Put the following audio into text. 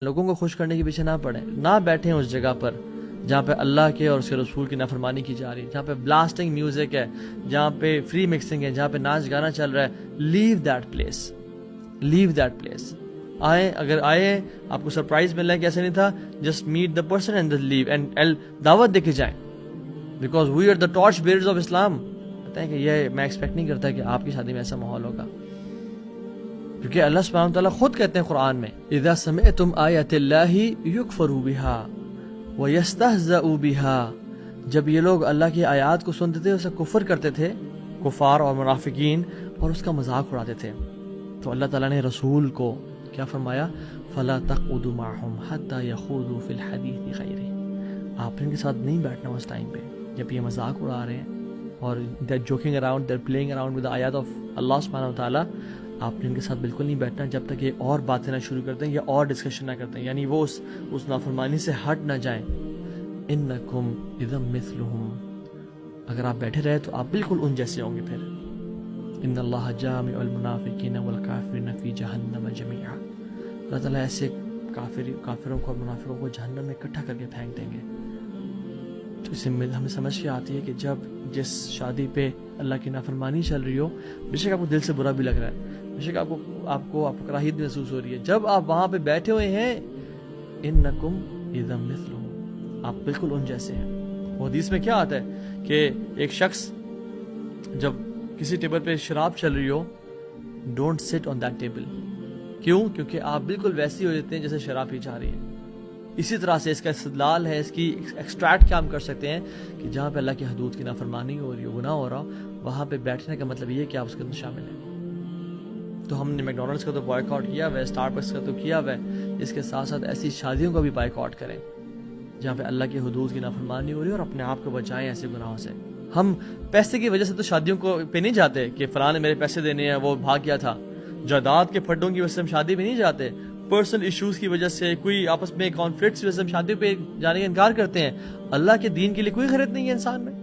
لوگوں کو خوش کرنے کے پیچھے نہ پڑیں، نہ بیٹھیں اس جگہ پر جہاں پہ اللہ کے اور اس کے رسول کی نافرمانی کی جا رہی ہے، جہاں پہ بلاسٹنگ میوزک ہے، جہاں پہ فری مکسنگ ہے، جہاں پہ ناچ گانا چل رہا ہے. Leave that place, leave that place. آئیں، اگر آئے آپ کو سرپرائز مل رہا ہے کہ ایسا نہیں تھا، just meet the person and leave and دعوت دے کے جائیں، because we are the torch bearers of Islam. کہتے ہیں کہ یہ میں ایکسپیکٹ نہیں کرتا کہ آپ کی شادی میں ایسا ماحول ہوگا، کیونکہ اللہ سبحانہ وتعالیٰ خود کہتے ہیں قرآن میں اذا سمعتم آیات اللہ یکفر بها ویستہزأ بها، جب یہ لوگ اللہ کی آیات کو سنتے تھے اسے کفر کرتے تھے، کفار اور منافقین، اور اس کا مذاق اڑاتے تھے، تو اللہ تعالیٰ نے رسول کو کیا فرمایا؟ فلا تقعدوا معهم حتى يخوضوا في الحديث غيره، آپ ان کے ساتھ نہیں بیٹھنا اس ٹائم پہ جب یہ مذاق اڑا رہے ہیں اور they're joking around, they're playing around with the ayat of Allah subhanahu wa ta'ala. آپ نے ان کے ساتھ بالکل نہیں بیٹھنا جب تک یہ اور باتیں نہ شروع کرتے ہیں یا اور ڈسکشن نہ کرتے ہیں، یعنی وہ اس نافرمانی سے ہٹ نہ جائیں. انکم اذا مثلہم، اگر آپ بیٹھے رہے تو آپ بالکل ان جیسے ہوں گے. پھر ان اللہ جامع المنافقین والکافرین فی جہنم جمیعا، اللہ تعالیٰ ایسے کافروں کو اور منافقوں کو جہنم میں اکٹھا کر کے پھینک دیں گے. تو اس سے ہمیں سمجھ کے آتی ہے کہ جب جس شادی پہ اللہ کی نافرمانی چل رہی ہو، بے شک آپ کو دل سے برا بھی لگ رہا ہے، بے شک آپ کو کراہیت بھی محسوس ہو رہی ہے، جب آپ وہاں پہ بیٹھے ہوئے ہیں انکم اذا مثلہم، آپ بالکل ان جیسے ہیں. وہ حدیث میں کیا آتا ہے کہ ایک شخص جب کسی ٹیبل پہ شراب چل رہی ہو، ڈونٹ سٹ آن دیٹ ٹیبل. کیوں؟ کیونکہ آپ بالکل ویسی ہو جاتے ہیں جیسے شراب پی جا رہی ہے. اسی طرح سے اس کا استدلال ہے، اس کی ایکسٹریکٹ کیا ہم کر سکتے ہیں کہ جہاں پہ اللہ کی حدود کی نافرمانی ہو رہی ہو، گناہ ہو رہا ہو، وہاں پہ بیٹھنے کا مطلب یہ ہے کہ آپ اس کے اندر شامل ہیں. تو ہم نے میکڈونلڈس کا تو بائیکاٹ کیا ہوا ہے، اسٹار بکس کا تو کیا ہوا ہے، اس کے ساتھ ساتھ ایسی شادیوں کا بھی بائیکاٹ کریں جہاں پہ اللہ کی حدود کی نافرمانی ہو رہی ہے، اور اپنے آپ کو بچائیں ایسے گناہوں سے. ہم پیسے کی وجہ سے تو شادیوں کو پہ نہیں جاتے کہ فلاں نے میرے پیسے دینے ہیں، وہ بھاگ گیا تھا. جائیداد کے پھڈوں کی وجہ سے ہم شادی پہ نہیں جاتے، پرسنل ایشوز کی وجہ سے، کوئی آپس میں کانفلکٹس کی وجہ سے ہم شادی پہ جانے کا انکار کرتے ہیں. اللہ کے دین کے لیے کوئی غرض نہیں ہے انسان میں.